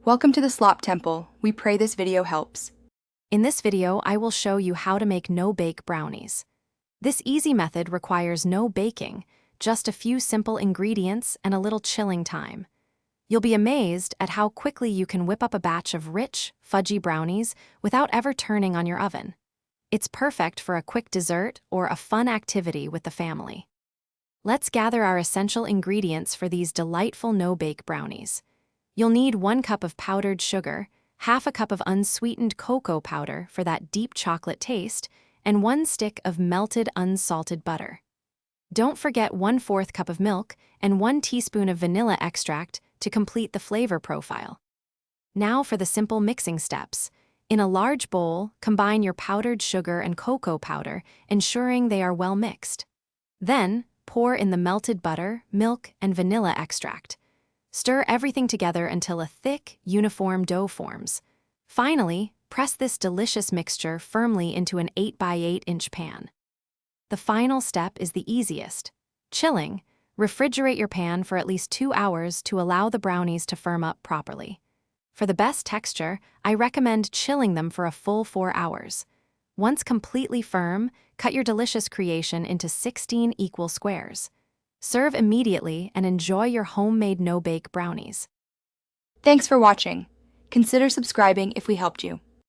Welcome to the Slop Temple. We pray this video helps. In this video, I will show you how to make no-bake brownies. This easy method requires no baking, just a few simple ingredients and a little chilling time. You'll be amazed at how quickly you can whip up a batch of rich, fudgy brownies without ever turning on your oven. It's perfect for a quick dessert or a fun activity with the family. Let's gather our essential ingredients for these delightful no-bake brownies. You'll need 1 cup of powdered sugar, half a cup of unsweetened cocoa powder for that deep chocolate taste, and 1 stick of melted unsalted butter. Don't forget 1/4 cup of milk and 1 teaspoon of vanilla extract to complete the flavor profile. Now for the simple mixing steps. In a large bowl, combine your powdered sugar and cocoa powder, ensuring they are well mixed. Then, pour in the melted butter, milk, and vanilla extract. Stir everything together until a thick, uniform dough forms. Finally, press this delicious mixture firmly into an 8 by 8 inch pan. The final step is the easiest. Chilling. Refrigerate your pan for at least 2 hours to allow the brownies to firm up properly. For the best texture, I recommend chilling them for a full 4 hours. Once completely firm, cut your delicious creation into 16 equal squares. Serve immediately and enjoy your homemade no-bake brownies. Thanks for watching. Consider subscribing if we helped you.